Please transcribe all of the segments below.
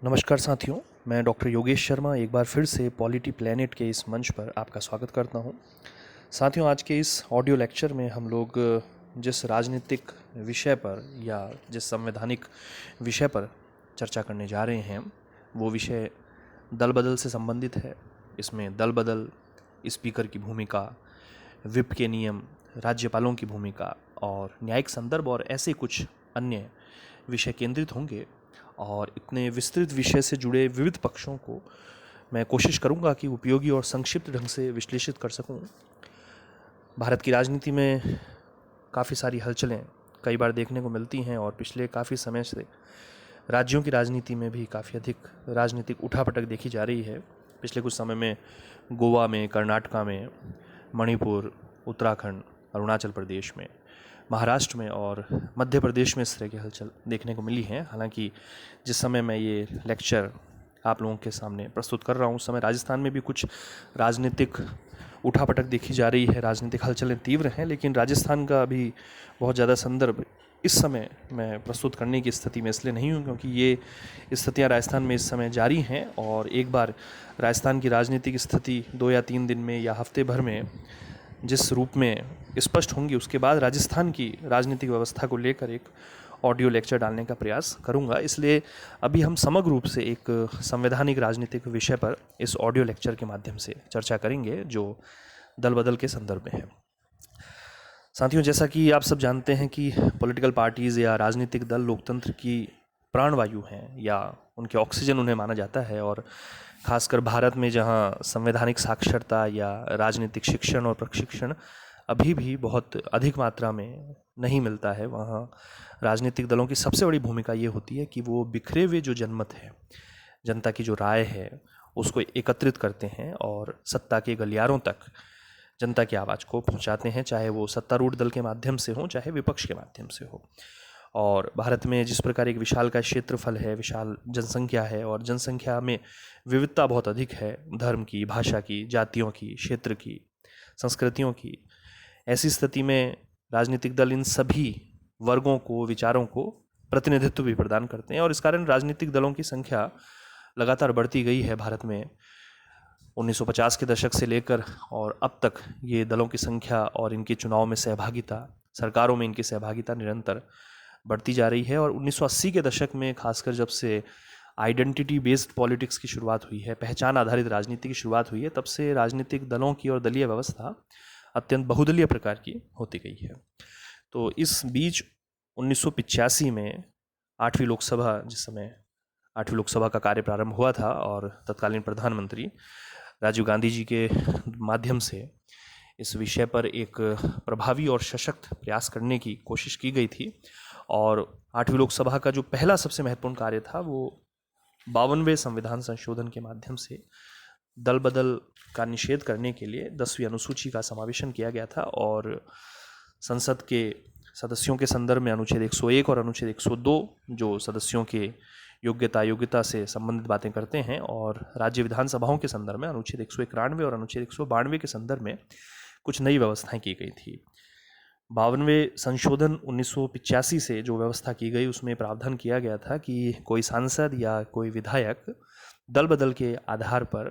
नमस्कार साथियों, मैं डॉक्टर योगेश शर्मा एक बार फिर से पॉलिटी प्लैनेट के इस मंच पर आपका स्वागत करता हूं। साथियों, आज के इस ऑडियो लेक्चर में हम लोग जिस राजनीतिक विषय पर या जिस संवैधानिक विषय पर चर्चा करने जा रहे हैं वो विषय दल बदल से संबंधित है। इसमें दल बदल, स्पीकर की भूमिका, विप के नियम, राज्यपालों की भूमिका और न्यायिक संदर्भ और ऐसे कुछ अन्य विषय केंद्रित होंगे। और इतने विस्तृत विषय से जुड़े विविध पक्षों को मैं कोशिश करूंगा कि उपयोगी और संक्षिप्त ढंग से विश्लेषित कर सकूं। भारत की राजनीति में काफ़ी सारी हलचलें कई बार देखने को मिलती हैं और पिछले काफ़ी समय से राज्यों की राजनीति में भी काफ़ी अधिक राजनीतिक उठापटक देखी जा रही है। पिछले कुछ समय में गोवा में, कर्नाटका में, मणिपुर, उत्तराखंड, अरुणाचल प्रदेश में, महाराष्ट्र में और मध्य प्रदेश में इस तरह की हलचल देखने को मिली है। हालांकि जिस समय मैं ये लेक्चर आप लोगों के सामने प्रस्तुत कर रहा हूँ उस समय राजस्थान में भी कुछ राजनीतिक उठापटक देखी जा रही है, राजनीतिक हलचलें तीव्र हैं, लेकिन राजस्थान का अभी बहुत ज़्यादा संदर्भ इस समय मैं प्रस्तुत करने की स्थिति में इसलिए नहीं हूँ क्योंकि ये स्थितियाँ राजस्थान में इस समय जारी हैं और एक बार राजस्थान की राजनीतिक स्थिति 2 या 3 दिन में या हफ्ते भर में जिस रूप में स्पष्ट होंगी उसके बाद राजस्थान की राजनीतिक व्यवस्था को लेकर एक ऑडियो लेक्चर डालने का प्रयास करूंगा। इसलिए अभी हम समग्र रूप से एक संवैधानिक राजनीतिक विषय पर इस ऑडियो लेक्चर के माध्यम से चर्चा करेंगे जो दल बदल के संदर्भ में है। साथियों, जैसा कि आप सब जानते हैं कि पॉलिटिकल पार्टीज़ या राजनीतिक दल लोकतंत्र की प्राणवायु हैं या उनके ऑक्सीजन उन्हें माना जाता है। और ख़ासकर भारत में जहां संवैधानिक साक्षरता या राजनीतिक शिक्षण और प्रशिक्षण अभी भी बहुत अधिक मात्रा में नहीं मिलता है, वहाँ राजनीतिक दलों की सबसे बड़ी भूमिका ये होती है कि वो बिखरे हुए जो जनमत है, जनता की जो राय है, उसको एकत्रित करते हैं और सत्ता के गलियारों तक जनता की आवाज़ को पहुंचाते हैं, चाहे वो सत्तारूढ़ दल के माध्यम से हो चाहे विपक्ष के माध्यम से हो। और भारत में जिस प्रकार एक विशाल का क्षेत्रफल है, विशाल जनसंख्या है और जनसंख्या में विविधता बहुत अधिक है, धर्म की, भाषा की, जातियों की, क्षेत्र की, संस्कृतियों की, ऐसी स्थिति में राजनीतिक दल इन सभी वर्गों को, विचारों को प्रतिनिधित्व भी प्रदान करते हैं और इस कारण राजनीतिक दलों की संख्या लगातार बढ़ती गई है भारत में 1950 के दशक से लेकर और अब तक ये दलों की संख्या और इनके चुनाव में सहभागिता, सरकारों में इनकी सहभागिता निरंतर बढ़ती जा रही है। और 1980 के दशक में खासकर जब से आइडेंटिटी बेस्ड पॉलिटिक्स की शुरुआत हुई है, पहचान आधारित राजनीति की शुरुआत हुई है, तब से राजनीतिक दलों की और दलीय व्यवस्था अत्यंत बहुदलीय प्रकार की होती गई है। तो इस बीच 1985 में 8वीं लोकसभा, जिस समय 8वीं लोकसभा का कार्य प्रारंभ हुआ था और तत्कालीन प्रधानमंत्री राजीव गांधी जी के माध्यम से इस विषय पर एक प्रभावी और सशक्त प्रयास करने की कोशिश की गई थी। और 8वीं लोकसभा का जो पहला सबसे महत्वपूर्ण कार्य था वो 52वें संविधान संशोधन के माध्यम से दल बदल का निषेध करने के लिए 10वीं अनुसूची का समावेशन किया गया था और संसद के सदस्यों के संदर्भ में अनुच्छेद 101 और अनुच्छेद 102 जो सदस्यों के योग्यता से संबंधित बातें करते हैं और राज्य विधानसभाओं के संदर्भ में अनुच्छेद 191 और अनुच्छेद 192 के संदर्भ में कुछ नई व्यवस्थाएं की गई थी। 52वें संशोधन 1985 से जो व्यवस्था की गई उसमें प्रावधान किया गया था कि कोई सांसद या कोई विधायक दल बदल के आधार पर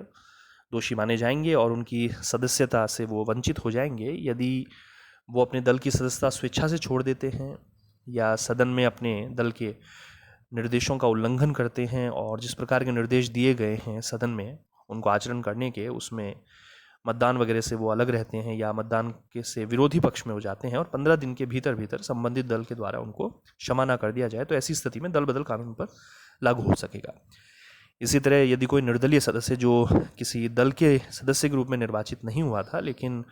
दोषी माने जाएंगे और उनकी सदस्यता से वो वंचित हो जाएंगे यदि वो अपने दल की सदस्यता स्वेच्छा से छोड़ देते हैं या सदन में अपने दल के निर्देशों का उल्लंघन करते हैं और जिस प्रकार के निर्देश दिए गए हैं सदन में उनको आचरण करने के, उसमें मतदान वगैरह से वो अलग रहते हैं या मतदान के से विरोधी पक्ष में हो जाते हैं और 15 दिन के भीतर संबंधित दल के द्वारा उनको क्षमा ना कर दिया जाए तो ऐसी स्थिति में दल बदल कानून पर लागू हो सकेगा। इसी तरह यदि कोई निर्दलीय सदस्य जो किसी दल के सदस्य के रूप में निर्वाचित नहीं हुआ था लेकिन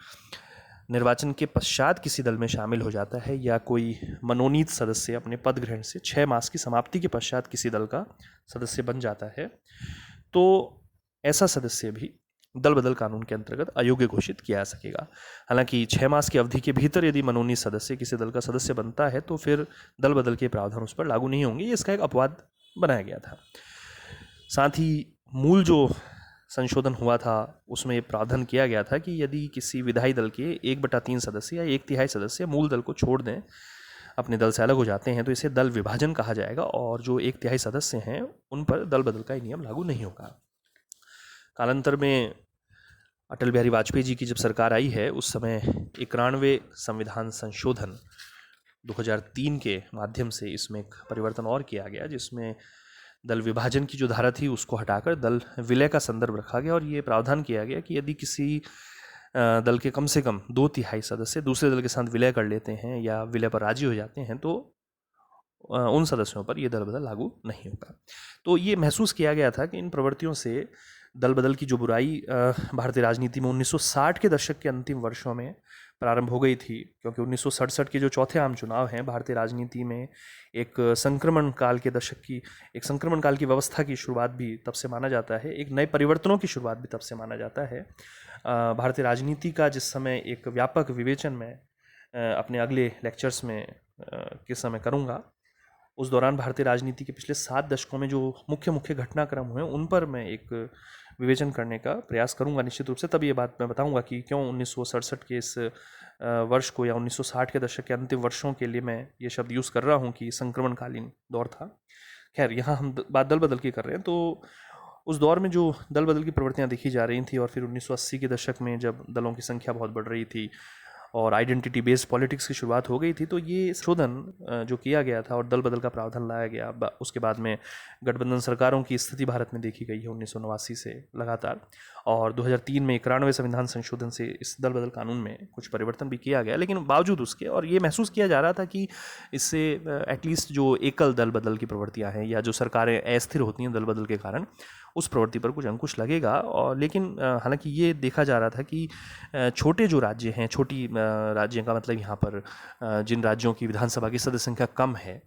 निर्वाचन के पश्चात किसी दल में शामिल हो जाता है या कोई मनोनीत सदस्य अपने पद ग्रहण से 6 मास की समाप्ति के पश्चात किसी दल का सदस्य बन जाता है तो ऐसा सदस्य भी दल बदल कानून के अंतर्गत अयोग्य घोषित किया जा सकेगा। हालांकि 6 मास की अवधि के भीतर यदि मनोनीत सदस्य किसी दल का सदस्य बनता है तो फिर दल बदल के प्रावधान उस पर लागू नहीं होंगे। ये इसका एक अपवाद बनाया गया था। साथ ही मूल जो संशोधन हुआ था उसमें ये प्रावधान किया गया था कि यदि किसी विधायी दल के 1/3 सदस्य या 1/3 सदस्य मूल दल को छोड़ दें अपने दल से अलग हो जाते हैं तो इसे दल विभाजन कहा जाएगा और जो 1/3 सदस्य हैं उन पर दल बदल का ये नियम लागू नहीं होगा। कालांतर में अटल बिहारी वाजपेयी जी की जब सरकार आई है उस समय 91वें संविधान संशोधन 2003 के माध्यम से इसमें एक परिवर्तन और किया गया, जिसमें दल विभाजन की जो धारा थी उसको हटाकर दल विलय का संदर्भ रखा गया और ये प्रावधान किया गया कि यदि किसी दल के कम से कम 2/3 सदस्य दूसरे दल के साथ विलय कर लेते हैं या विलय पर राजी हो जाते हैं तो उन सदस्यों पर यह दल बदल लागू नहीं होगा। तो ये महसूस किया गया था कि इन प्रवृत्तियों से दल बदल की जो बुराई भारतीय राजनीति में 1960 के दशक के अंतिम वर्षों में प्रारंभ हो गई थी, क्योंकि 1967 के जो चौथे आम चुनाव हैं भारतीय राजनीति में एक संक्रमण काल के दशक की, एक संक्रमण काल की व्यवस्था की शुरुआत भी तब से माना जाता है, एक नए परिवर्तनों की शुरुआत भी तब से माना जाता है। भारतीय राजनीति का जिस समय एक व्यापक विवेचन में अपने अगले लेक्चर्स में किस समय करूँगा, उस दौरान भारतीय राजनीति के पिछले 7 दशकों में जो मुख्य मुख्य घटनाक्रम हुए उन पर मैं एक विवेचन करने का प्रयास करूंगा निश्चित रूप से। तब ये बात मैं बताऊंगा कि क्यों 1967 के इस वर्ष को या 1960 के दशक के अंतिम वर्षों के लिए मैं ये शब्द यूज़ कर रहा हूँ कि संक्रमणकालीन दौर था। खैर, यहाँ हम बात दल बदल की कर रहे हैं, तो उस दौर में जो दल बदल की प्रवृत्तियाँ देखी जा रही थी और फिर 1980 के दशक में जब दलों की संख्या बहुत बढ़ रही थी और आइडेंटिटी बेस्ड पॉलिटिक्स की शुरुआत हो गई थी, तो ये शोधन जो किया गया था और दल बदल का प्रावधान लाया गया, उसके बाद में गठबंधन सरकारों की स्थिति भारत में देखी गई है 1989 से लगातार, और 2003 में 91वें संविधान संशोधन से इस दल बदल कानून में कुछ परिवर्तन भी किया गया। लेकिन बावजूद उसके, और ये महसूस किया जा रहा था कि इससे एटलीस्ट जो एकल दल बदल की प्रवृत्तियाँ हैं या जो सरकारें अस्थिर होती हैं दल बदल के कारण, उस प्रवृत्ति पर कुछ अंकुश लगेगा। और लेकिन हालांकि ये देखा जा रहा था कि छोटे जो राज्य हैं, छोटी राज्य का मतलब यहाँ पर जिन राज्यों की विधानसभा की सदस्य संख्या कम है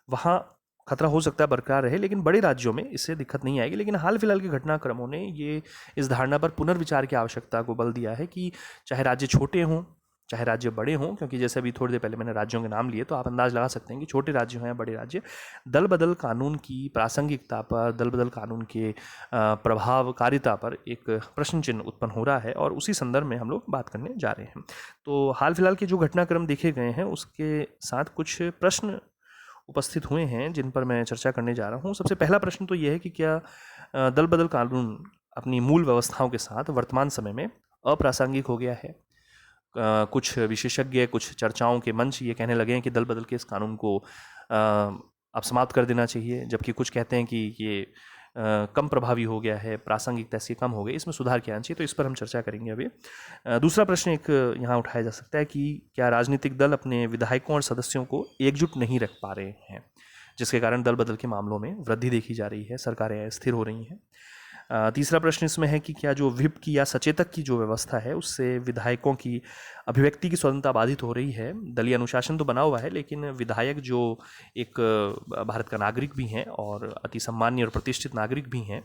वहाँ खतरा हो सकता है बरकरार रहे, लेकिन बड़े राज्यों में इससे दिक्कत नहीं आएगी। लेकिन हाल फिलहाल के घटनाक्रमों ने ये इस धारणा पर पुनर्विचार की आवश्यकता को बल दिया है कि चाहे राज्य छोटे हों चाहे राज्य बड़े हों, क्योंकि जैसे अभी थोड़ी देर पहले मैंने राज्यों के नाम लिए तो आप अंदाज लगा सकते हैं कि छोटे राज्य हों या बड़े राज्य, दल बदल कानून की प्रासंगिकता पर, दल बदल कानून के प्रभावकारिता पर एक प्रश्न चिन्ह उत्पन्न हो रहा है और उसी संदर्भ में हम लोग बात करने जा रहे हैं। तो हाल फिलहाल के जो घटनाक्रम देखे गए हैं उसके साथ कुछ प्रश्न उपस्थित हुए हैं जिन पर मैं चर्चा करने जा रहा हूँ। सबसे पहला प्रश्न तो ये है कि क्या दल बदल कानून अपनी मूल व्यवस्थाओं के साथ वर्तमान समय में अप्रासंगिक हो गया है। कुछ विशेषज्ञ, कुछ चर्चाओं के मंच ये कहने लगे हैं कि दल बदल के इस कानून को अब समाप्त कर देना चाहिए, जबकि कुछ कहते हैं कि ये कम प्रभावी हो गया है, प्रासंगिकता इसकी कम हो गई, इसमें सुधार किया चाहिए। तो इस पर हम चर्चा करेंगे अभी। दूसरा प्रश्न एक यहाँ उठाया जा सकता है कि क्या राजनीतिक दल अपने विधायकों और सदस्यों को एकजुट नहीं रख पा रहे हैं, जिसके कारण दल बदल के मामलों में वृद्धि देखी जा रही है, सरकारें स्थिर हो रही हैं। तीसरा प्रश्न इसमें है कि क्या जो व्हिप की या सचेतक की जो व्यवस्था है उससे विधायकों की अभिव्यक्ति की स्वतंत्रता बाधित हो रही है। दलीय अनुशासन तो बना हुआ है, लेकिन विधायक जो एक भारत का नागरिक भी हैं और अति सम्मानीय और प्रतिष्ठित नागरिक भी हैं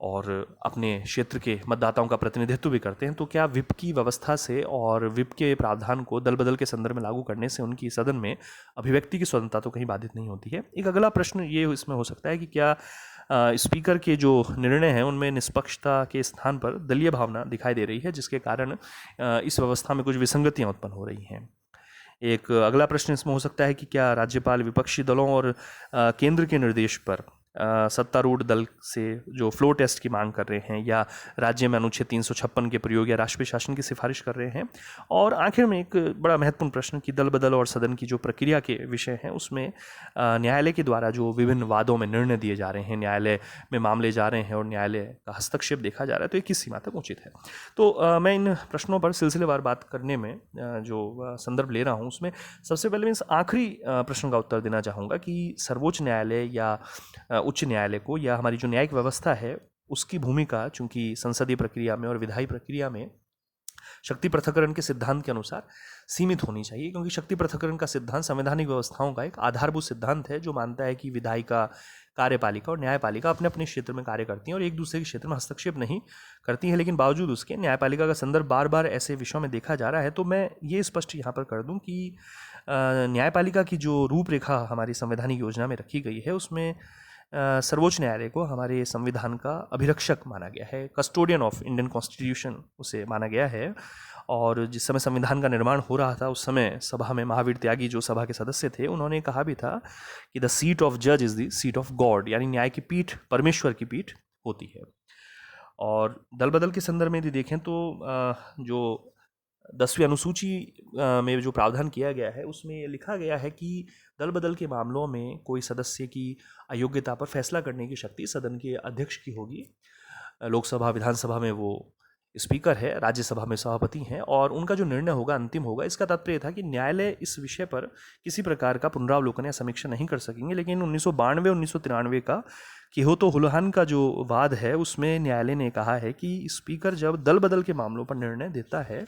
और अपने क्षेत्र के मतदाताओं का प्रतिनिधित्व भी करते हैं, तो क्या व्हिप की व्यवस्था से और व्हिप के प्रावधान को दल बदल के संदर्भ में लागू करने से उनकी सदन में अभिव्यक्ति की स्वतंत्रता तो कहीं बाधित नहीं होती है। एक अगला प्रश्न ये इसमें हो सकता है कि क्या स्पीकर के जो निर्णय हैं उनमें निष्पक्षता के स्थान पर दलीय भावना दिखाई दे रही है, जिसके कारण इस व्यवस्था में कुछ विसंगतियां उत्पन्न हो रही हैं। एक अगला प्रश्न इसमें हो सकता है कि क्या राज्यपाल विपक्षी दलों और केंद्र के निर्देश पर सत्तारूढ़ दल से जो फ्लोर टेस्ट की मांग कर रहे हैं या राज्य में अनुच्छेद 356 के प्रयोग या राष्ट्रीय शासन की सिफारिश कर रहे हैं। और आखिर में एक बड़ा महत्वपूर्ण प्रश्न कि दल बदल और सदन की जो प्रक्रिया के विषय हैं उसमें न्यायालय के द्वारा जो विभिन्न वादों में निर्णय दिए जा रहे हैं, न्यायालय में मामले जा रहे हैं और न्यायालय का हस्तक्षेप देखा जा रहा है, तो ये किस सीमा तक उचित है। तो मैं इन प्रश्नों पर सिलसिलेवार बात करने में जो संदर्भ ले रहा हूँ उसमें सबसे पहले मैं इस आखिरी प्रश्न का उत्तर देना चाहूँगा कि सर्वोच्च न्यायालय या उच्च न्यायालय को या हमारी जो न्यायिक व्यवस्था है उसकी भूमिका चूंकि संसदीय प्रक्रिया में और विधायी प्रक्रिया में शक्ति पृथक्करण के सिद्धांत के अनुसार सीमित होनी चाहिए, क्योंकि शक्ति पृथक्करण का सिद्धांत संवैधानिक व्यवस्थाओं का एक आधारभूत सिद्धांत है जो मानता है कि विधायिका, कार्यपालिका और न्यायपालिका अपने अपने क्षेत्र में कार्य करती हैं और एक दूसरे के क्षेत्र में हस्तक्षेप नहीं करती हैं। लेकिन बावजूद उसके न्यायपालिका का संदर्भ बार बार ऐसे विषयों में देखा जा रहा है। तो मैं ये स्पष्ट यहाँ पर कर दूँ कि न्यायपालिका की जो रूपरेखा हमारी संवैधानिक योजना में रखी गई है उसमें सर्वोच्च न्यायालय को हमारे संविधान का अभिरक्षक माना गया है, कस्टोडियन ऑफ इंडियन कॉन्स्टिट्यूशन उसे माना गया है। और जिस समय संविधान का निर्माण हो रहा था उस समय सभा में महावीर त्यागी जो सभा के सदस्य थे उन्होंने कहा भी था कि द सीट ऑफ जज is the seat of God, यानी न्याय की पीठ परमेश्वर की पीठ होती है। और दल बदल के संदर्भ में यदि देखें तो जो 10वीं अनुसूची में जो प्रावधान किया गया है उसमें ये लिखा गया है कि दल बदल के मामलों में कोई सदस्य की अयोग्यता पर फैसला करने की शक्ति सदन के अध्यक्ष की होगी। लोकसभा विधानसभा में वो स्पीकर है, राज्यसभा में सभापति हैं और उनका जो निर्णय होगा अंतिम होगा। इसका तात्पर्य था कि न्यायालय इस विषय पर किसी प्रकार का पुनरावलोकन या समीक्षा नहीं कर सकेंगे। लेकिन 1992 1993 का किहोतो हुलहान का जो वाद है उसमें न्यायालय ने कहा है कि स्पीकर जब दल बदल के मामलों पर निर्णय देता है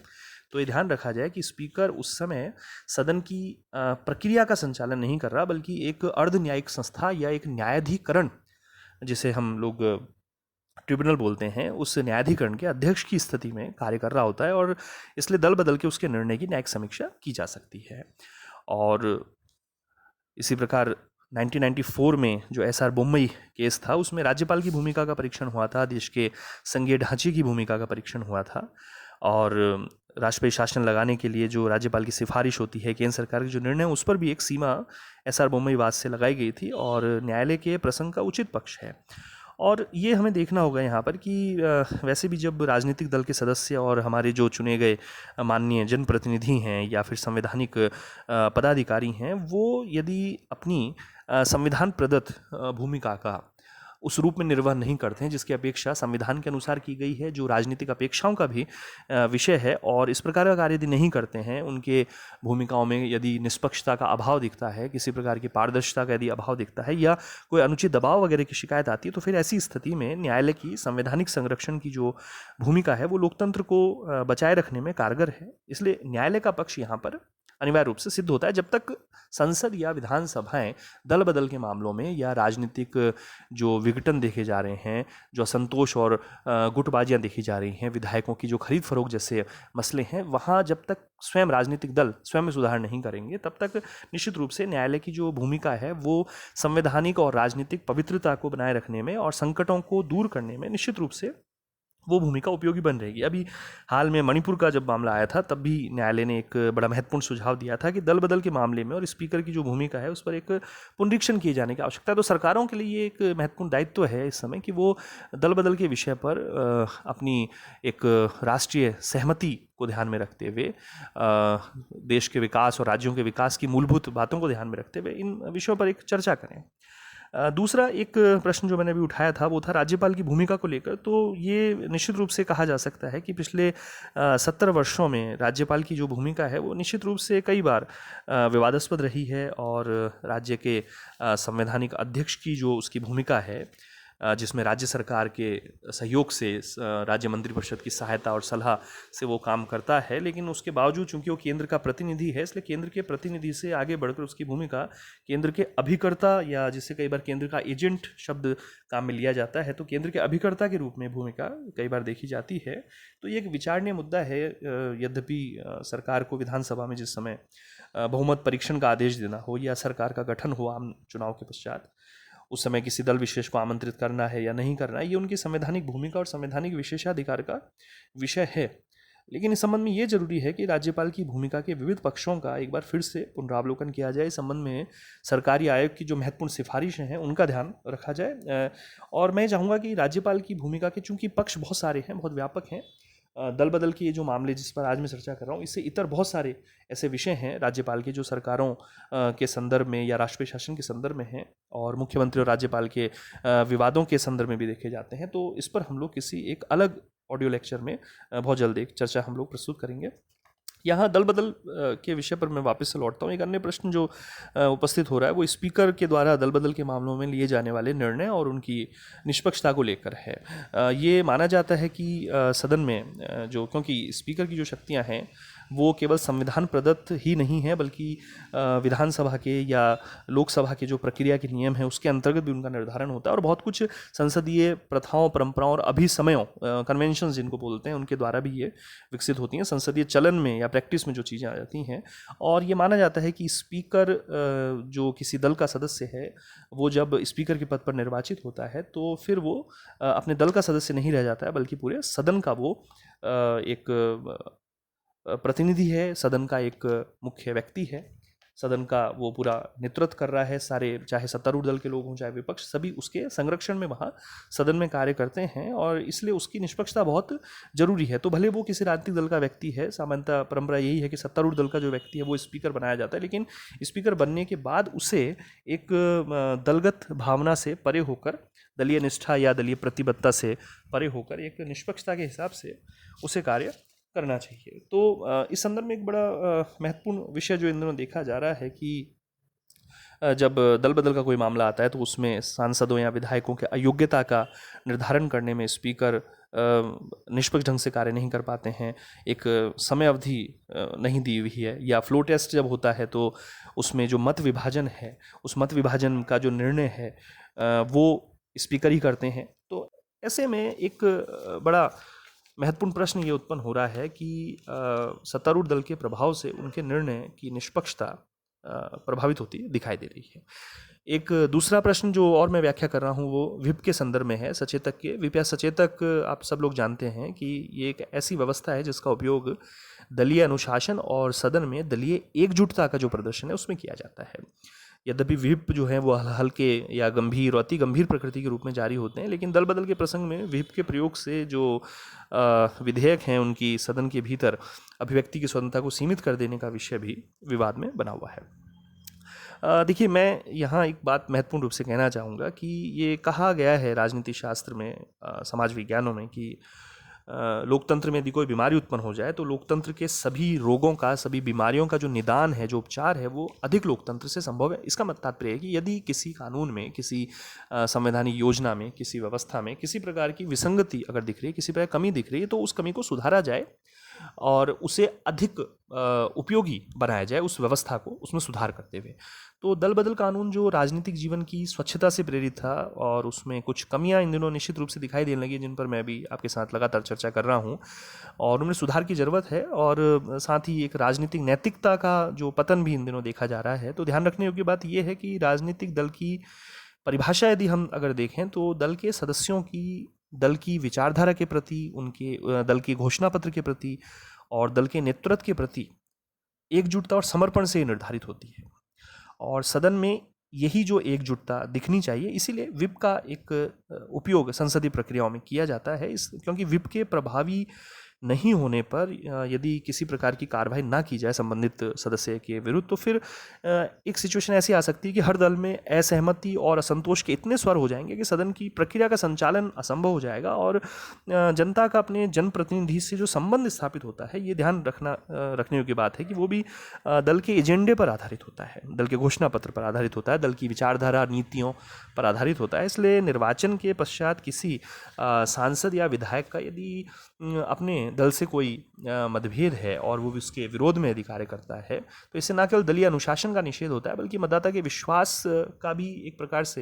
तो ये ध्यान रखा जाए कि स्पीकर उस समय सदन की प्रक्रिया का संचालन नहीं कर रहा, बल्कि एक अर्ध न्यायिक संस्था या एक न्यायाधिकरण जिसे हम लोग ट्रिब्यूनल बोलते हैं उस न्यायाधिकरण के अध्यक्ष की स्थिति में कार्य कर रहा होता है और इसलिए दल बदल के उसके निर्णय की न्यायिक समीक्षा की जा सकती है। और इसी प्रकार 1994 में जो एसआर बोम्मई केस था उसमें राज्यपाल की भूमिका का परीक्षण हुआ था, देश के संघीय ढांचे की भूमिका का परीक्षण हुआ था और राष्ट्रपति शासन लगाने के लिए जो राज्यपाल की सिफारिश होती है, केंद्र सरकार के जो निर्णय उस पर भी एक सीमा एसआर बोम्मई वाद से लगाई गई थी और न्यायालय के प्रसंग का उचित पक्ष है। और ये हमें देखना होगा यहाँ पर कि वैसे भी जब राजनीतिक दल के सदस्य और हमारे जो चुने गए माननीय जनप्रतिनिधि हैं या फिर संवैधानिक पदाधिकारी हैं, वो यदि अपनी संविधान प्रदत्त भूमिका का उस रूप में निर्वहन नहीं करते हैं जिसकी अपेक्षा संविधान के अनुसार की गई है, जो राजनीतिक अपेक्षाओं का भी विषय है, और इस प्रकार का कार्य यदि नहीं करते हैं, उनके भूमिकाओं में यदि निष्पक्षता का अभाव दिखता है, किसी प्रकार की पारदर्शिता का यदि अभाव दिखता है या कोई अनुचित दबाव वगैरह की शिकायत आती है, तो फिर ऐसी स्थिति में न्यायालय की संवैधानिक संरक्षण की जो भूमिका है वो लोकतंत्र को बचाए रखने में कारगर है। इसलिए न्यायालय का पक्ष यहाँ पर अनिवार्य रूप से सिद्ध होता है जब तक संसद या विधानसभाएं दल बदल के मामलों में या राजनीतिक जो विघटन देखे जा रहे हैं, जो असंतोष और गुटबाजियां देखी जा रही हैं, विधायकों की जो खरीद फरोख्त जैसे मसले हैं, वहाँ जब तक स्वयं राजनीतिक दल स्वयं में सुधार नहीं करेंगे तब तक निश्चित रूप से न्यायालय की जो भूमिका है वो संवैधानिक और राजनीतिक पवित्रता को बनाए रखने में और संकटों को दूर करने में निश्चित रूप से वो भूमिका उपयोगी बन रहेगी। अभी हाल में मणिपुर का जब मामला आया था तब भी न्यायालय ने एक बड़ा महत्वपूर्ण सुझाव दिया था कि दल बदल के मामले में और स्पीकर की जो भूमिका है उस पर एक पुनरीक्षण किए जाने की आवश्यकता है। तो सरकारों के लिए ये एक महत्वपूर्ण दायित्व है इस समय कि वो दल बदल के विषय पर अपनी एक राष्ट्रीय सहमति को ध्यान में रखते हुए, देश के विकास और राज्यों के विकास की मूलभूत बातों को ध्यान में रखते हुए इन विषयों पर एक चर्चा करें। दूसरा एक प्रश्न जो मैंने अभी उठाया था वो था राज्यपाल की भूमिका को लेकर। तो ये निश्चित रूप से कहा जा सकता है कि पिछले 70 वर्षों में राज्यपाल की जो भूमिका है वो निश्चित रूप से कई बार विवादास्पद रही है और राज्य के संवैधानिक अध्यक्ष की जो उसकी भूमिका है, जिसमें राज्य सरकार के सहयोग से राज्य मंत्रिपरिषद की सहायता और सलाह से वो काम करता है, लेकिन उसके बावजूद चूंकि वो केंद्र का प्रतिनिधि है इसलिए केंद्र के प्रतिनिधि से आगे बढ़कर उसकी भूमिका केंद्र के अभिकर्ता या जिससे कई बार केंद्र का एजेंट शब्द काम में लिया जाता है, तो केंद्र के अभिकर्ता के रूप में भूमिका कई बार देखी जाती है। तो ये एक विचारणीय मुद्दा है। यद्यपि सरकार को विधानसभा में जिस समय बहुमत परीक्षण का आदेश देना हो या सरकार का गठन हो आम चुनाव के पश्चात, उस समय किसी दल विशेष को आमंत्रित करना है या नहीं करना है, ये उनकी संवैधानिक भूमिका और संवैधानिक विशेषाधिकार का विषय है। लेकिन इस संबंध में ये जरूरी है कि राज्यपाल की भूमिका के विविध पक्षों का एक बार फिर से पुनरावलोकन किया जाए। इस संबंध में सरकारी आयोग की जो महत्वपूर्ण सिफारिशें हैं उनका ध्यान रखा जाए। और मैं चाहूँगा कि राज्यपाल की भूमिका के चूँकि पक्ष बहुत सारे हैं, बहुत व्यापक हैं, दल बदल के ये जो मामले जिस पर आज मैं चर्चा कर रहा हूँ, इससे इतर बहुत सारे ऐसे विषय हैं राज्यपाल के जो सरकारों के संदर्भ में या राष्ट्रीय शासन के संदर्भ में हैं और मुख्यमंत्री और राज्यपाल के विवादों के संदर्भ में भी देखे जाते हैं। तो इस पर हम लोग किसी एक अलग ऑडियो लेक्चर में बहुत जल्द एक चर्चा हम लोग प्रस्तुत करेंगे। यहाँ दल बदल के विषय पर मैं वापस से लौटता हूँ। एक अन्य प्रश्न जो उपस्थित हो रहा है वो स्पीकर के द्वारा दल बदल के मामलों में लिए जाने वाले निर्णय और उनकी निष्पक्षता को लेकर है। ये माना जाता है कि सदन में जो, क्योंकि स्पीकर की जो शक्तियाँ हैं वो केवल संविधान प्रदत्त ही नहीं है बल्कि विधानसभा के या लोकसभा के जो प्रक्रिया के नियम हैं उसके अंतर्गत भी उनका निर्धारण होता है और बहुत कुछ संसदीय प्रथाओं, परंपराओं और अभिसमयों, कन्वेंशन जिनको बोलते हैं, उनके द्वारा भी ये विकसित होती हैं। संसदीय चलन में या प्रैक्टिस में जो चीज़ें आ जाती हैं, और ये माना जाता है कि स्पीकर जो किसी दल का सदस्य है वो जब स्पीकर के पद पर निर्वाचित होता है तो फिर वो अपने दल का सदस्य नहीं रह जाता है बल्कि पूरे सदन का वो एक प्रतिनिधि है, सदन का एक मुख्य व्यक्ति है, सदन का वो पूरा नेतृत्व कर रहा है, सारे चाहे सत्तारूढ़ दल के लोग हों चाहे विपक्ष, सभी उसके संरक्षण में वहाँ सदन में कार्य करते हैं और इसलिए उसकी निष्पक्षता बहुत जरूरी है। तो भले वो किसी राजनीतिक दल का व्यक्ति है, सामान्यतः परंपरा यही है कि सत्तारूढ़ दल का जो व्यक्ति है वो स्पीकर बनाया जाता है, लेकिन स्पीकर बनने के बाद उसे एक दलगत भावना से परे होकर, दलीय निष्ठा या दलीय प्रतिबद्धता से परे होकर एक निष्पक्षता के हिसाब से उसे कार्य करना चाहिए। तो इस संदर्भ में एक बड़ा महत्वपूर्ण विषय जो इन दिनों देखा जा रहा है कि जब दल बदल का कोई मामला आता है तो उसमें सांसदों या विधायकों के अयोग्यता का निर्धारण करने में स्पीकर निष्पक्ष ढंग से कार्य नहीं कर पाते हैं, एक समय अवधि नहीं दी हुई है, या फ्लो टेस्ट जब होता है तो उसमें जो मत विभाजन है उस मत विभाजन का जो निर्णय है वो स्पीकर ही करते हैं। तो ऐसे में एक बड़ा महत्वपूर्ण प्रश्न ये उत्पन्न हो रहा है कि सत्तारूढ़ दल के प्रभाव से उनके निर्णय की निष्पक्षता प्रभावित होती दिखाई दे रही है। एक दूसरा प्रश्न जो और मैं व्याख्या कर रहा हूँ वो व्हिप के संदर्भ में है, सचेतक के। व्हिप या सचेतक आप सब लोग जानते हैं कि ये एक ऐसी व्यवस्था है जिसका उपयोग दलीय अनुशासन और सदन में दलीय एकजुटता का जो प्रदर्शन है उसमें किया जाता है। यद्यपि व्हिप जो है वो हल्के या गंभीर और अति गंभीर प्रकृति के रूप में जारी होते हैं, लेकिन दल बदल के प्रसंग में व्हिप के प्रयोग से जो विधेयक हैं उनकी सदन के भीतर अभिव्यक्ति की स्वतंत्रता को सीमित कर देने का विषय भी विवाद में बना हुआ है। देखिए, मैं यहाँ एक बात महत्वपूर्ण रूप से कहना चाहूँगा कि ये कहा गया है राजनीति शास्त्र में, समाज विज्ञानों में, कि लोकतंत्र में यदि कोई बीमारी उत्पन्न हो जाए तो लोकतंत्र के सभी रोगों का, सभी बीमारियों का जो निदान है, जो उपचार है, वो अधिक लोकतंत्र से संभव है। इसका मत तात्पर्य है कि यदि किसी कानून में, किसी संवैधानिक योजना में, किसी व्यवस्था में किसी प्रकार की विसंगति अगर दिख रही है, किसी प्रकार कमी दिख रही है, तो उस कमी को सुधारा जाए और उसे अधिक उपयोगी बनाया जाए, उस व्यवस्था को उसमें सुधार करते हुए। तो दल बदल कानून जो राजनीतिक जीवन की स्वच्छता से प्रेरित था और उसमें कुछ कमियां इन दिनों निश्चित रूप से दिखाई देने लगी, जिन पर मैं भी आपके साथ लगातार चर्चा कर रहा हूं, और उनमें सुधार की ज़रूरत है। और साथ ही एक राजनीतिक नैतिकता का जो पतन भी इन दिनों देखा जा रहा है। तो ध्यान रखने योग्य बात यह है कि राजनीतिक दल की परिभाषा यदि हम अगर देखें तो दल के सदस्यों की, दल की विचारधारा के प्रति, उनके दल के घोषणा पत्र के प्रति और दल के नेतृत्व के प्रति एकजुटता और समर्पण से निर्धारित होती है, और सदन में यही जो एकजुटता दिखनी चाहिए। इसीलिए व्हिप का एक उपयोग संसदीय प्रक्रियाओं में किया जाता है, क्योंकि व्हिप के प्रभावी नहीं होने पर यदि किसी प्रकार की कार्रवाई ना की जाए संबंधित सदस्य के विरुद्ध, तो फिर एक सिचुएशन ऐसी आ सकती है कि हर दल में असहमति और असंतोष के इतने स्वर हो जाएंगे कि सदन की प्रक्रिया का संचालन असंभव हो जाएगा, और जनता का अपने जनप्रतिनिधि से जो संबंध स्थापित होता है, ये ध्यान रखने योग्य बात है कि वो भी दल के एजेंडे पर आधारित होता है, दल के घोषणा पत्र पर आधारित होता है, दल की विचारधारा, नीतियों पर आधारित होता है। इसलिए निर्वाचन के पश्चात किसी सांसद या विधायक का यदि अपने दल से कोई मतभेद है और वो उसके विरोध में यदि कार्य करता है, तो इससे न केवल दलीय अनुशासन का निषेध होता है, बल्कि मतदाता के विश्वास का भी एक प्रकार से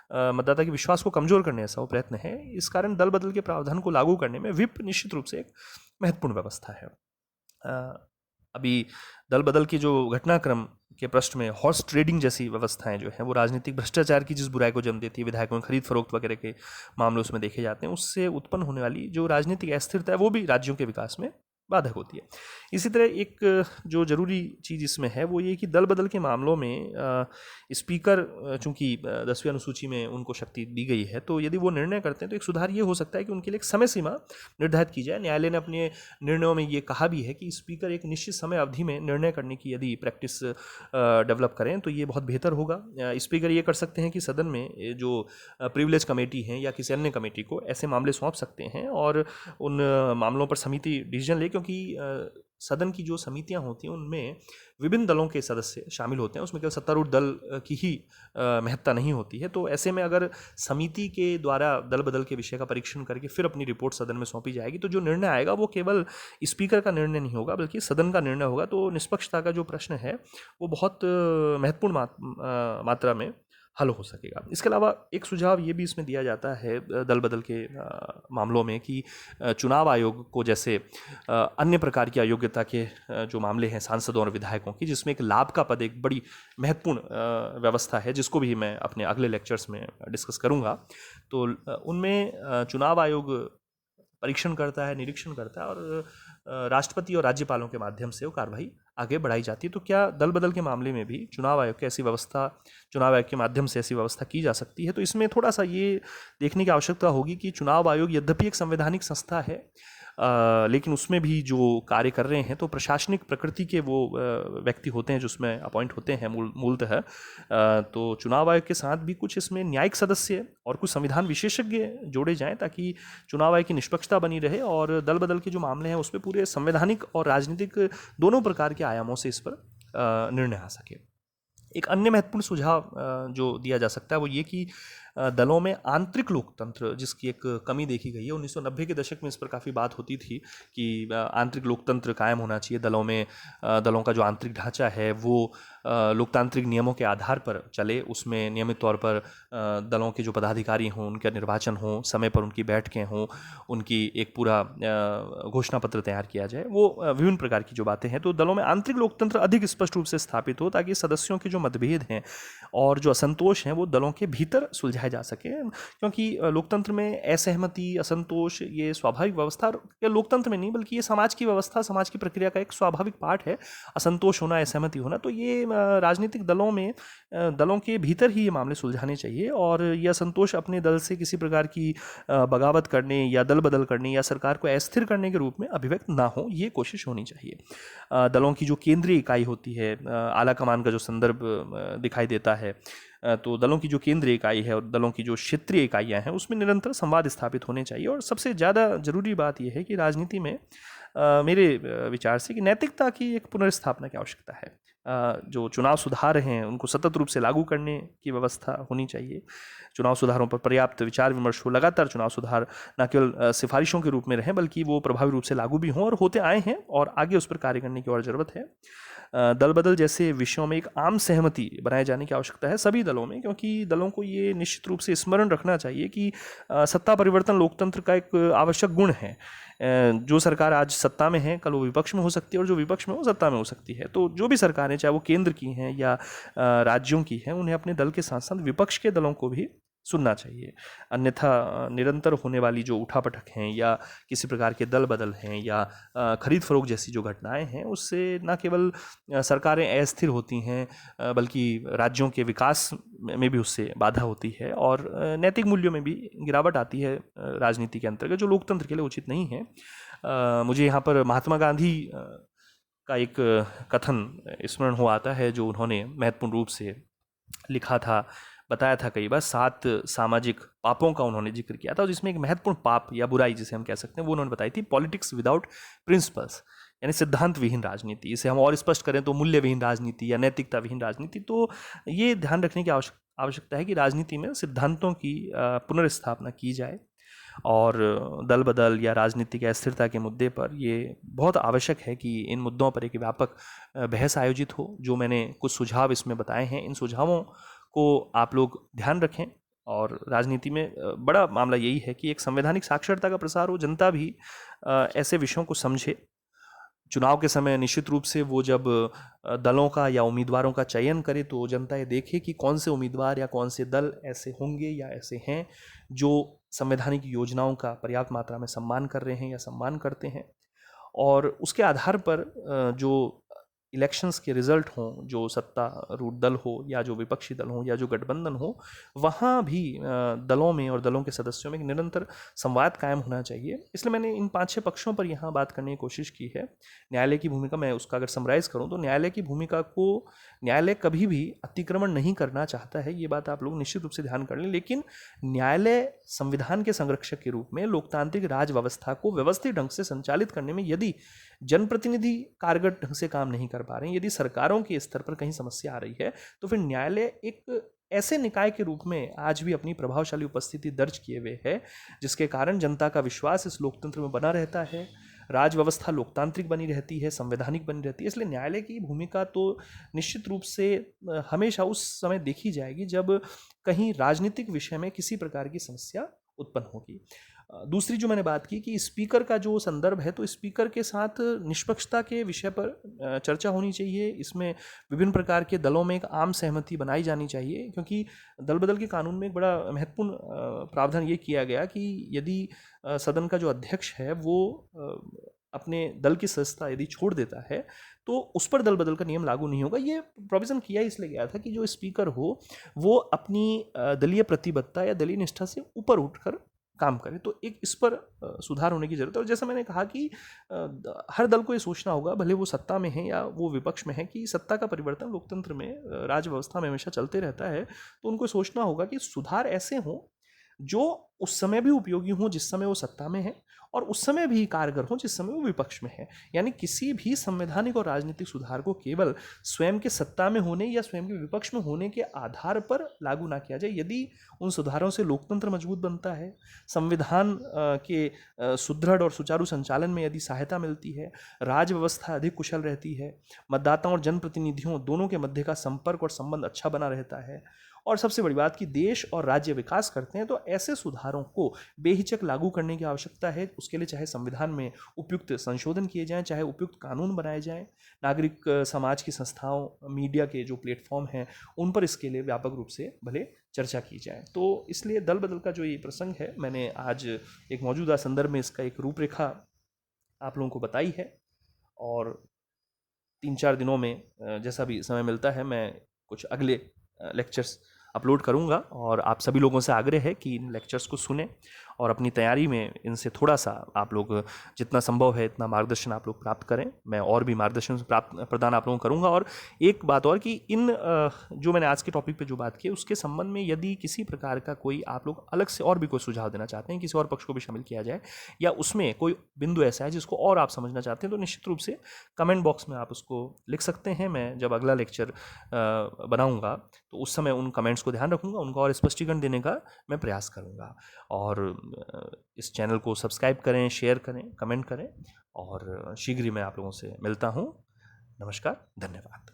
मतदाता के विश्वास को कमजोर करने ऐसा वो प्रयत्न है। इस कारण दल बदल के प्रावधान को लागू करने में व्हिप निश्चित रूप से एक महत्वपूर्ण व्यवस्था है। अभी दल बदल की जो घटनाक्रम के पृष्ठ में हॉर्स ट्रेडिंग जैसी व्यवस्थाएं जो हैं वो राजनीतिक भ्रष्टाचार की जिस बुराई को जन्म देती है, विधायकों में खरीद फरोख्त वगैरह के मामले उसमें देखे जाते हैं, उससे उत्पन्न होने वाली जो राजनीतिक अस्थिरता है वो भी राज्यों के विकास में बाधक होती है। इसी तरह एक जो जरूरी चीज़ इसमें है वो ये कि दल बदल के मामलों में स्पीकर चूंकि 10वीं अनुसूची में उनको शक्ति दी गई है, तो यदि वो निर्णय करते हैं तो एक सुधार ये हो सकता है कि उनके लिए एक समय सीमा निर्धारित की जाए। न्यायालय ने अपने निर्णयों में ये कहा भी है कि स्पीकर एक निश्चित समय अवधि में निर्णय करने की यदि प्रैक्टिस डेवलप करें तो ये बहुत बेहतर होगा। स्पीकर ये कर सकते हैं कि सदन में जो प्रिविलेज कमेटी हैं या किसी अन्य कमेटी को ऐसे मामले सौंप सकते हैं और उन मामलों पर समिति डिसीजन ले, क्योंकि सदन की जो समितियां होती हैं उनमें विभिन्न दलों के सदस्य शामिल होते हैं, उसमें केवल सत्तारूढ़ दल की ही महत्ता नहीं होती है। तो ऐसे में अगर समिति के द्वारा दल बदल के विषय का परीक्षण करके फिर अपनी रिपोर्ट सदन में सौंपी जाएगी तो जो निर्णय आएगा वो केवल स्पीकर का निर्णय नहीं होगा बल्कि सदन का निर्णय होगा। तो निष्पक्षता का जो प्रश्न है वो बहुत महत्वपूर्ण मात्रा में हल हो सकेगा। इसके अलावा एक सुझाव ये भी इसमें दिया जाता है दल बदल के मामलों में कि चुनाव आयोग को, जैसे अन्य प्रकार की अयोग्यता के जो मामले हैं सांसदों और विधायकों की, जिसमें एक लाभ का पद एक बड़ी महत्वपूर्ण व्यवस्था है, जिसको भी मैं अपने अगले लेक्चर्स में डिस्कस करूंगा, तो उनमें चुनाव आयोग परीक्षण करता है, निरीक्षण करता है और राष्ट्रपति और राज्यपालों के माध्यम से वो कार्रवाई आगे बढ़ाई जाती है। तो क्या दल बदल के मामले में भी चुनाव आयोग की ऐसी व्यवस्था, चुनाव आयोग के माध्यम से ऐसी व्यवस्था की जा सकती है? तो इसमें थोड़ा सा ये देखने की आवश्यकता होगी कि चुनाव आयोग यद्यपि एक संवैधानिक संस्था है, लेकिन उसमें भी जो कार्य कर रहे हैं तो प्रशासनिक प्रकृति के वो व्यक्ति होते हैं जो उसमें अपॉइंट होते हैं मूलतः। तो चुनाव आयोग के साथ भी कुछ इसमें न्यायिक सदस्य और कुछ संविधान विशेषज्ञ जोड़े जाएं ताकि चुनाव आयोग की निष्पक्षता बनी रहे और दल बदल के जो मामले हैं उसमें पूरे संवैधानिक और राजनीतिक दोनों प्रकार के आयामों से इस पर निर्णय आ सके। एक अन्य महत्वपूर्ण सुझाव जो दिया जा सकता है वो ये कि दलों में आंतरिक लोकतंत्र जिसकी एक कमी देखी गई है, 1990 के दशक में इस पर काफ़ी बात होती थी कि आंतरिक लोकतंत्र कायम होना चाहिए दलों में। दलों का जो आंतरिक ढांचा है वो लोकतांत्रिक नियमों के आधार पर चले, उसमें नियमित तौर पर दलों के जो पदाधिकारी हों उनका निर्वाचन हो, समय पर उनकी बैठकें हों, उनकी एक पूरा घोषणा पत्र तैयार किया जाए, वो विभिन्न प्रकार की जो बातें हैं। तो दलों में आंतरिक लोकतंत्र अधिक स्पष्ट रूप से स्थापित हो ताकि सदस्यों के जो मतभेद हैं और जो असंतोष हैं वो दलों के भीतर सुलझाए जा सके, क्योंकि लोकतंत्र में असहमति, असंतोष ये स्वाभाविक व्यवस्था, या लोकतंत्र में नहीं बल्कि ये समाज की व्यवस्था, समाज की प्रक्रिया का एक स्वाभाविक पार्ट है असंतोष होना, असहमति होना। तो ये राजनीतिक दलों में दलों के भीतर ही ये मामले सुलझाने चाहिए और यह असंतोष अपने दल से किसी प्रकार की बगावत करने या दल बदल करने या सरकार को अस्थिर करने के रूप में अभिव्यक्त ना हो, ये कोशिश होनी चाहिए। दलों की जो केंद्रीय इकाई होती है, आला कमान का जो संदर्भ दिखाई देता है, तो दलों की जो केंद्रीय इकाई है और दलों की जो क्षेत्रीय इकाइयाँ हैं उसमें निरंतर संवाद स्थापित होने चाहिए। और सबसे ज़्यादा जरूरी बात यह है कि राजनीति में मेरे विचार से कि नैतिकता की एक पुनर्स्थापना की आवश्यकता है। जो चुनाव सुधार हैं उनको सतत रूप से लागू करने की व्यवस्था होनी चाहिए। चुनाव सुधारों पर पर्याप्त विचार विमर्श हो, लगातार चुनाव सुधार न केवल सिफारिशों के रूप में रहें बल्कि वो प्रभावी रूप से लागू भी हों और होते आए हैं और आगे उस पर कार्य करने की और ज़रूरत है। दल बदल जैसे विषयों में एक आम सहमति बनाए जाने की आवश्यकता है सभी दलों में, क्योंकि दलों को ये निश्चित रूप से स्मरण रखना चाहिए कि सत्ता परिवर्तन लोकतंत्र का एक आवश्यक गुण है। जो सरकार आज सत्ता में है कल वो विपक्ष में हो सकती है और जो विपक्ष में वो सत्ता में हो सकती है। तो जो भी सरकारें, चाहे वो केंद्र की हैं या राज्यों की हैं, उन्हें अपने दल के साथ साथ विपक्ष के दलों को भी सुनना चाहिए। अन्यथा निरंतर होने वाली जो उठापटक हैं या किसी प्रकार के दल बदल हैं या खरीद फरोख्त जैसी जो घटनाएं हैं उससे न केवल सरकारें अस्थिर होती हैं बल्कि राज्यों के विकास में भी उससे बाधा होती है और नैतिक मूल्यों में भी गिरावट आती है राजनीति के अंतर्गत, जो लोकतंत्र के लिए उचित नहीं है। मुझे यहाँ पर महात्मा गांधी का एक कथन स्मरण हो आता है जो उन्होंने महत्वपूर्ण रूप से लिखा था, बताया था कई बार। 7 सामाजिक पापों का उन्होंने जिक्र किया था और जिसमें एक महत्वपूर्ण पाप या बुराई जिसे हम कह सकते हैं वो उन्होंने बताई थी, पॉलिटिक्स विदाउट प्रिंसिपल्स, यानी सिद्धांत विहीन राजनीति। इसे हम और स्पष्ट करें तो मूल्य विहीन राजनीति या नैतिकता विहीन राजनीति। तो ये ध्यान रखने की आवश्यकता है कि राजनीति में सिद्धांतों की पुनर्स्थापना की जाए और दल बदल या राजनीतिक अस्थिरता के मुद्दे पर ये बहुत आवश्यक है कि इन मुद्दों पर एक व्यापक बहस आयोजित हो। जो मैंने कुछ सुझाव इसमें बताए हैं, इन सुझावों को आप लोग ध्यान रखें। और राजनीति में बड़ा मामला यही है कि एक संवैधानिक साक्षरता का प्रसार हो, जनता भी ऐसे विषयों को समझे। चुनाव के समय निश्चित रूप से वो जब दलों का या उम्मीदवारों का चयन करे तो जनता ये देखे कि कौन से उम्मीदवार या कौन से दल ऐसे होंगे या ऐसे हैं जो संवैधानिक योजनाओं का पर्याप्त मात्रा में सम्मान कर रहे हैं या सम्मान करते हैं। और उसके आधार पर जो इलेक्शंस के रिजल्ट हों, जो सत्तारूढ़ दल हो या जो विपक्षी दल हो या जो गठबंधन हो, वहाँ भी दलों में और दलों के सदस्यों में एक निरंतर संवाद कायम होना चाहिए। इसलिए मैंने इन 5-6 पक्षों पर यहाँ बात करने की कोशिश की है। न्यायालय की भूमिका, मैं उसका अगर समराइज़ करूँ तो न्यायालय की भूमिका को न्यायालय कभी भी अतिक्रमण नहीं करना चाहता है, ये बात आप लोग निश्चित रूप से ध्यान कर लें। लेकिन न्यायालय संविधान के संरक्षक के रूप में लोकतांत्रिक राज व्यवस्था को व्यवस्थित ढंग से संचालित करने में यदि जनप्रतिनिधि कारगर ढंग से काम नहीं कर पा रहे हैं, यदि सरकारों के स्तर पर कहीं समस्या आ रही है, तो फिर न्यायालय एक ऐसे निकाय के रूप में आज भी अपनी प्रभावशाली उपस्थिति दर्ज किए हुए है, जिसके कारण जनता का विश्वास इस लोकतंत्र में बना रहता है, राज व्यवस्था लोकतांत्रिक बनी रहती है, संवैधानिक बनी रहती है। इसलिए न्यायालय की भूमिका तो निश्चित रूप से हमेशा उस समय देखी जाएगी जब कहीं राजनीतिक विषय में किसी प्रकार की समस्या उत्पन्न होगी। दूसरी जो मैंने बात की कि स्पीकर का जो संदर्भ है, तो स्पीकर के साथ निष्पक्षता के विषय पर चर्चा होनी चाहिए। इसमें विभिन्न प्रकार के दलों में एक आम सहमति बनाई जानी चाहिए, क्योंकि दल बदल के कानून में एक बड़ा महत्वपूर्ण प्रावधान ये किया गया कि यदि सदन का जो अध्यक्ष है वो अपने दल की सदस्यता यदि छोड़ देता है तो उस पर दल बदल का नियम लागू नहीं होगा। ये प्रोविज़न किया इसलिए गया था कि जो स्पीकर हो वो अपनी दलीय प्रतिबद्धता या दलीय निष्ठा से ऊपर उठकर काम करे। तो एक इस पर सुधार होने की ज़रूरत है। और जैसा मैंने कहा कि हर दल को ये सोचना होगा, भले वो सत्ता में है या वो विपक्ष में है, कि सत्ता का परिवर्तन लोकतंत्र में, राज व्यवस्था में हमेशा चलते रहता है। तो उनको सोचना होगा कि सुधार ऐसे हों जो उस समय भी उपयोगी हों जिस समय वो सत्ता में है, और उस समय भी कारगर हों जिस समय वो विपक्ष में है। यानी किसी भी संवैधानिक और राजनीतिक सुधार को केवल स्वयं के सत्ता में होने या स्वयं के विपक्ष में होने के आधार पर लागू ना किया जाए। यदि उन सुधारों से लोकतंत्र मजबूत बनता है, संविधान के सुदृढ़ और सुचारू संचालन में यदि सहायता मिलती है, राज व्यवस्था अधिक कुशल रहती है, मतदाताओं और जनप्रतिनिधियों दोनों के मध्य का संपर्क और संबंध अच्छा बना रहता है, और सबसे बड़ी बात कि देश और राज्य विकास करते हैं, तो ऐसे सुधारों को बेहिचक लागू करने की आवश्यकता है। उसके लिए चाहे संविधान में उपयुक्त संशोधन किए जाएं, चाहे उपयुक्त कानून बनाए जाएं, नागरिक समाज की संस्थाओं, मीडिया के जो प्लेटफॉर्म हैं उन पर इसके लिए व्यापक रूप से भले चर्चा की जाए। तो इसलिए दल बदल का जो ये प्रसंग है, मैंने आज एक मौजूदा संदर्भ में इसका एक रूपरेखा आप लोगों को बताई है। और 3-4 दिनों में जैसा भी समय मिलता है मैं कुछ अगले लेक्चर्स अपलोड करूंगा, और आप सभी लोगों से आग्रह है कि इन लेक्चर्स को सुनें और अपनी तैयारी में इनसे थोड़ा सा आप लोग जितना संभव है इतना मार्गदर्शन आप लोग प्राप्त करें। मैं और भी मार्गदर्शन प्रदान आप लोगों को करूंगा। और एक बात और कि इन जो मैंने आज के टॉपिक पे जो बात की उसके संबंध में यदि किसी प्रकार का कोई आप लोग अलग से और भी कोई सुझाव देना चाहते हैं, किसी और पक्ष को भी शामिल किया जाए, या उसमें कोई बिंदु ऐसा है जिसको और आप समझना चाहते हैं, तो निश्चित रूप से कमेंट बॉक्स में आप उसको लिख सकते हैं। मैं जब अगला लेक्चर बनाऊंगा तो उस समय उन कमेंट्स को ध्यान रखूंगा, उनको और स्पष्टीकरण देने का मैं प्रयास करूंगा। और इस चैनल को सब्सक्राइब करें, शेयर करें, कमेंट करें, और शीघ्र ही मैं आप लोगों से मिलता हूं। नमस्कार, धन्यवाद।